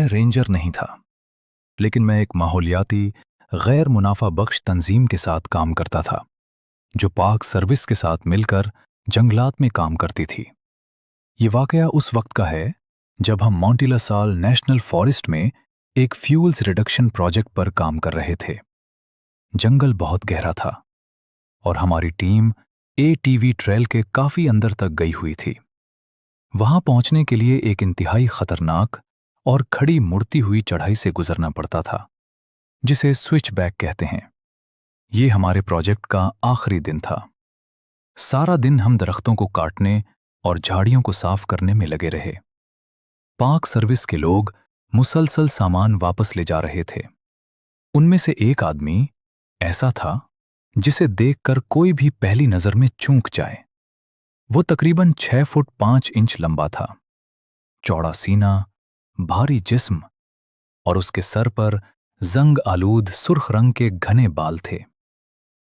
मैं रेंजर नहीं था, लेकिन मैं एक माहौलियाती, गैर मुनाफा बख्श तंजीम के साथ काम करता था, जो पार्क सर्विस के साथ मिलकर जंगलात में काम करती थी। ये वाकया उस वक्त का है जब हम मोंटी ला साल नेशनल फॉरेस्ट में एक फ्यूल्स रिडक्शन प्रोजेक्ट पर काम कर रहे थे। जंगल बहुत गहरा था और हमारी टीम एटीवी ट्रेल के काफी अंदर तक गई हुई थी। वहां पहुंचने के लिए एक इंतहाई खतरनाक और खड़ी मुड़ती हुई चढ़ाई से गुजरना पड़ता था, जिसे स्विच बैक कहते हैं। ये हमारे प्रोजेक्ट का आखिरी दिन था। सारा दिन हम दरख्तों को काटने और झाड़ियों को साफ करने में लगे रहे। पार्क सर्विस के लोग मुसलसल सामान वापस ले जा रहे थे। उनमें से एक आदमी ऐसा था जिसे देखकर कोई भी पहली नजर में चूक जाए। वो तकरीबन 6 फुट 5 इंच लंबा था, चौड़ा सीना, भारी जिस्म और उसके सर पर जंग आलूद सुर्ख रंग के घने बाल थे।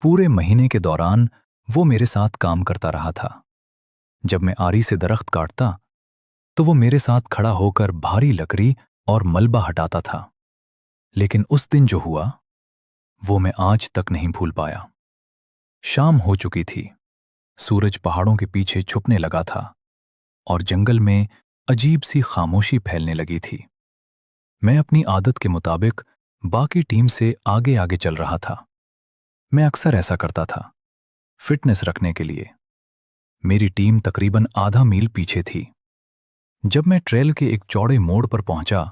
पूरे महीने के दौरान वो मेरे साथ काम करता रहा था। जब मैं आरी से दरख्त काटता तो वो मेरे साथ खड़ा होकर भारी लकड़ी और मलबा हटाता था। लेकिन उस दिन जो हुआ वो मैं आज तक नहीं भूल पाया। शाम हो चुकी थी, सूरज पहाड़ों के पीछे छुपने लगा था और जंगल में अजीब सी खामोशी फैलने लगी थी। मैं अपनी आदत के मुताबिक बाकी टीम से आगे आगे चल रहा था। मैं अक्सर ऐसा करता था, फिटनेस रखने के लिए। मेरी टीम तकरीबन आधा मील पीछे थी। जब मैं ट्रेल के एक चौड़े मोड़ पर पहुंचा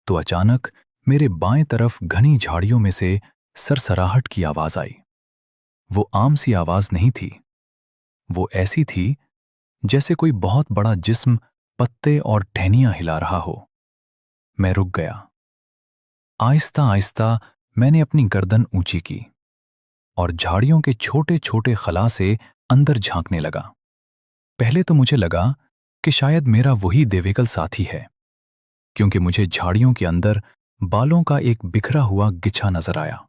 तो अचानक मेरे बाएं तरफ घनी झाड़ियों में से सरसराहट की आवाज आई। वो आम सी आवाज नहीं थी, वो ऐसी थी जैसे कोई बहुत बड़ा जिस्म पत्ते और टहनियां हिला रहा हो। मैं रुक गया। आहिस्ता आहिस्ता मैंने अपनी गर्दन ऊंची की और झाड़ियों के छोटे छोटे खला से अंदर झांकने लगा। पहले तो मुझे लगा कि शायद मेरा वही देवेकल साथी है, क्योंकि मुझे झाड़ियों के अंदर बालों का एक बिखरा हुआ गिच्छा नजर आया,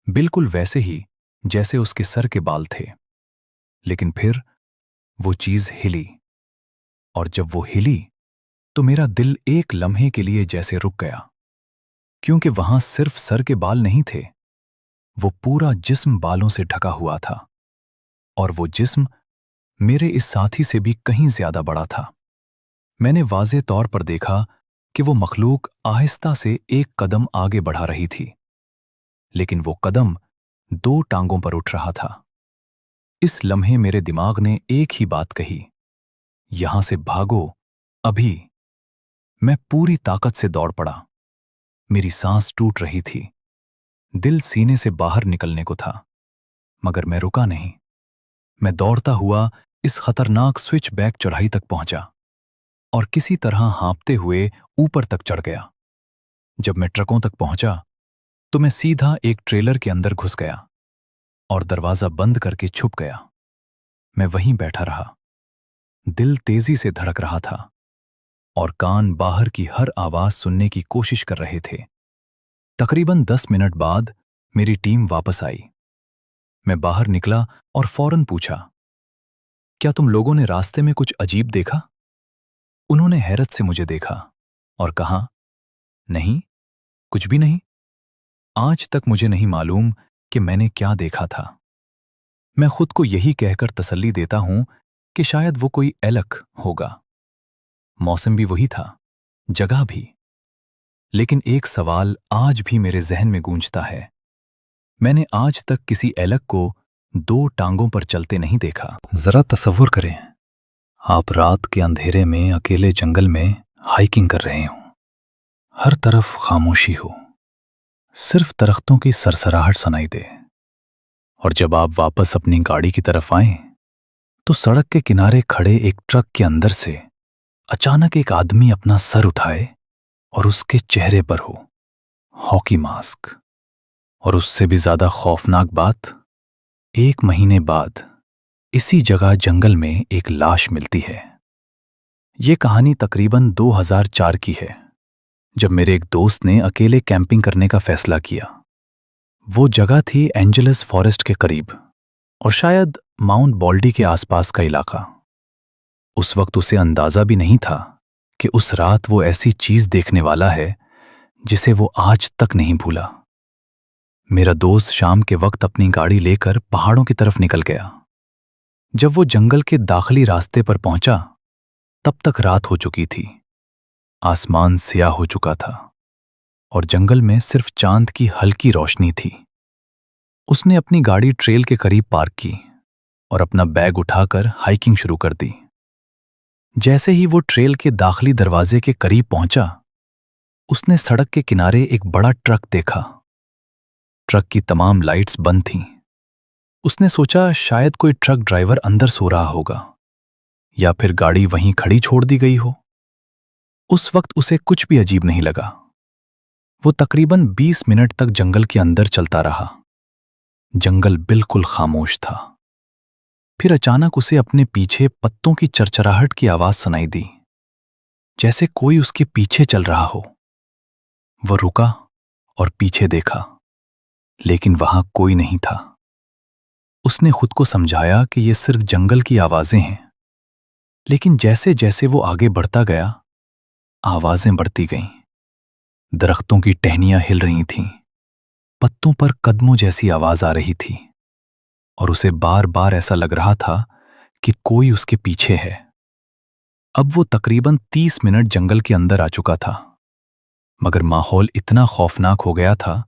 बिल्कुल वैसे ही जैसे उसके सर के बाल थे। लेकिन फिर वो चीज हिली, और जब वो हिली तो मेरा दिल एक लम्हे के लिए जैसे रुक गया, क्योंकि वहां सिर्फ सर के बाल नहीं थे, वो पूरा जिस्म बालों से ढका हुआ था। और वो जिस्म मेरे इस साथी से भी कहीं ज्यादा बड़ा था। मैंने वाज़े तौर पर देखा कि वो मखलूक आहिस्ता से एक कदम आगे बढ़ा रही थी, लेकिन वो कदम 2 टांगों पर उठ रहा था। इस लम्हे मेरे दिमाग ने एक ही बात कही, यहां से भागो, अभी। मैं पूरी ताकत से दौड़ पड़ा। मेरी सांस टूट रही थी, दिल सीने से बाहर निकलने को था, मगर मैं रुका नहीं। मैं दौड़ता हुआ इस खतरनाक स्विच बैक चढ़ाई तक पहुंचा और किसी तरह हाँफते हुए ऊपर तक चढ़ गया। जब मैं ट्रकों तक पहुंचा तो मैं सीधा एक ट्रेलर के अंदर घुस गया और दरवाजा बंद करके छुप गया। मैं वहीं बैठा रहा। दिल तेजी से धड़क रहा था और कान बाहर की हर आवाज सुनने की कोशिश कर रहे थे। तकरीबन 10 मिनट बाद मेरी टीम वापस आई। मैं बाहर निकला और फौरन पूछा, क्या तुम लोगों ने रास्ते में कुछ अजीब देखा? उन्होंने हैरत से मुझे देखा और कहा, नहीं, कुछ भी नहीं। आज तक मुझे नहीं मालूम कि मैंने क्या देखा था। मैं खुद को यही कहकर तसल्ली देता हूं कि शायद वो कोई एलक होगा। मौसम भी वही था, जगह भी। लेकिन एक सवाल आज भी मेरे जहन में गूंजता है। मैंने आज तक किसी एलक को 2 टांगों पर चलते नहीं देखा। जरा तसव्वुर करें, आप रात के अंधेरे में अकेले जंगल में हाइकिंग कर रहे हो, हर तरफ खामोशी हो, सिर्फ दरख्तों की सरसराहट सुनाई दे, और जब आप वापस अपनी गाड़ी की तरफ आएं तो सड़क के किनारे खड़े एक ट्रक के अंदर से अचानक एक आदमी अपना सर उठाए और उसके चेहरे पर हो हॉकी मास्क। और उससे भी ज्यादा खौफनाक बात, 1 महीने बाद इसी जगह जंगल में एक लाश मिलती है। ये कहानी तकरीबन 2004 की है, जब मेरे एक दोस्त ने अकेले कैंपिंग करने का फैसला किया। वो जगह थी एंजेलस फॉरेस्ट के करीब और शायद माउंट बॉल्डी के आसपास का इलाका। उस वक्त उसे अंदाजा भी नहीं था कि उस रात वो ऐसी चीज देखने वाला है जिसे वो आज तक नहीं भूला। मेरा दोस्त शाम के वक्त अपनी गाड़ी लेकर पहाड़ों की तरफ निकल गया। जब वो जंगल के दाखिली रास्ते पर पहुंचा, तब तक रात हो चुकी थी। आसमान स्याह हो चुका था और जंगल में सिर्फ चांद की हल्की रोशनी थी। उसने अपनी गाड़ी ट्रेल के करीब पार्क की और अपना बैग उठाकर हाइकिंग शुरू कर दी। जैसे ही वो ट्रेल के दाखिली दरवाजे के करीब पहुंचा, उसने सड़क के किनारे एक बड़ा ट्रक देखा। ट्रक की तमाम लाइट्स बंद थीं। उसने सोचा शायद कोई ट्रक ड्राइवर अंदर सो रहा होगा या फिर गाड़ी वहीं खड़ी छोड़ दी गई हो। उस वक्त उसे कुछ भी अजीब नहीं लगा। वो तकरीबन 20 मिनट तक जंगल के अंदर चलता रहा। जंगल बिल्कुल खामोश था। फिर अचानक उसे अपने पीछे पत्तों की चरचराहट की आवाज सुनाई दी, जैसे कोई उसके पीछे चल रहा हो। वो रुका और पीछे देखा, लेकिन वहां कोई नहीं था। उसने खुद को समझाया कि ये सिर्फ जंगल की आवाजें हैं। लेकिन जैसे जैसे वो आगे बढ़ता गया, आवाजें बढ़ती गईं। दरख्तों की टहनियां हिल रही थीं, पत्तों पर कदमों जैसी आवाज आ रही थी और उसे बार बार ऐसा लग रहा था कि कोई उसके पीछे है। अब वो तकरीबन 30 मिनट जंगल के अंदर आ चुका था, मगर माहौल इतना खौफनाक हो गया था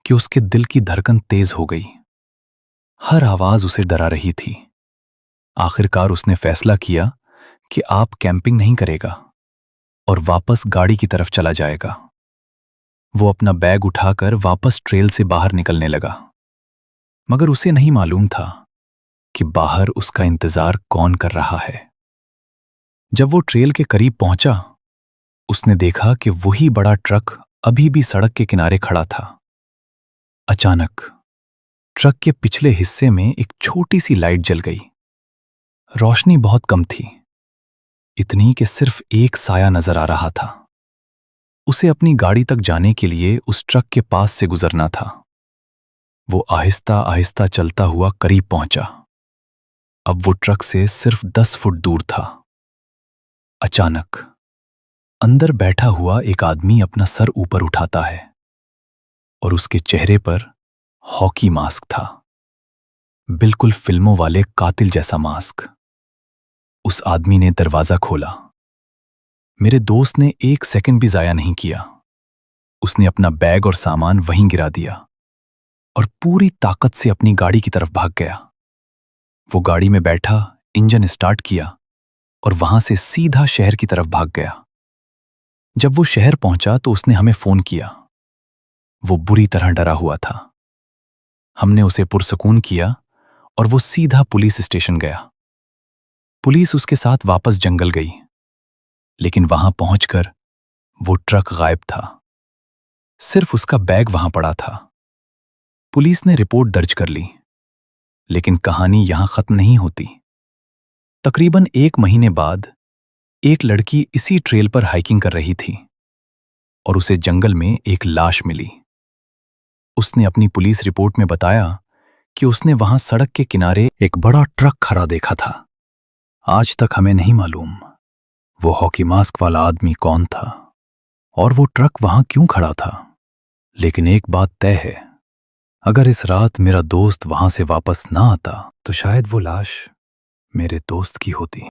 कि उसके दिल की धड़कन तेज हो गई। हर आवाज उसे डरा रही थी। आखिरकार उसने फैसला किया कि आप कैंपिंग नहीं करेगा और वापस गाड़ी की तरफ चला जाएगा। वो अपना बैग उठाकर वापस ट्रेल से बाहर निकलने लगा, मगर उसे नहीं मालूम था कि बाहर उसका इंतजार कौन कर रहा है। जब वो ट्रेल के करीब पहुंचा, उसने देखा कि वही बड़ा ट्रक अभी भी सड़क के किनारे खड़ा था। अचानक ट्रक के पिछले हिस्से में एक छोटी सी लाइट जल गई। रोशनी बहुत कम थी, इतनी कि सिर्फ एक साया नजर आ रहा था। उसे अपनी गाड़ी तक जाने के लिए उस ट्रक के पास से गुजरना था। वो आहिस्ता आहिस्ता चलता हुआ करीब पहुंचा। अब वो ट्रक से सिर्फ 10 फुट दूर था। अचानक अंदर बैठा हुआ एक आदमी अपना सर ऊपर उठाता है और उसके चेहरे पर हॉकी मास्क था, बिल्कुल फिल्मों वाले कातिल जैसा मास्क। उस आदमी ने दरवाजा खोला। मेरे दोस्त ने एक सेकंड भी जाया नहीं किया। उसने अपना बैग और सामान वहीं गिरा दिया और पूरी ताकत से अपनी गाड़ी की तरफ भाग गया। वो गाड़ी में बैठा, इंजन स्टार्ट किया और वहां से सीधा शहर की तरफ भाग गया। जब वो शहर पहुंचा तो उसने हमें फोन किया। वो बुरी तरह डरा हुआ था। हमने उसे पुरसकून किया और वो सीधा पुलिस स्टेशन गया। पुलिस उसके साथ वापस जंगल गई, लेकिन वहां पहुंचकर वो ट्रक गायब था। सिर्फ उसका बैग वहां पड़ा था। पुलिस ने रिपोर्ट दर्ज कर ली, लेकिन कहानी यहां खत्म नहीं होती। तकरीबन 1 महीने बाद एक लड़की इसी ट्रेल पर हाइकिंग कर रही थी और उसे जंगल में एक लाश मिली। उसने अपनी पुलिस रिपोर्ट में बताया कि उसने वहां सड़क के किनारे एक बड़ा ट्रक खड़ा देखा था। आज तक हमें नहीं मालूम वो हॉकी मास्क वाला आदमी कौन था और वो ट्रक वहां क्यों खड़ा था। लेकिन एक बात तय है, अगर इस रात मेरा दोस्त वहां से वापस ना आता तो शायद वो लाश मेरे दोस्त की होती।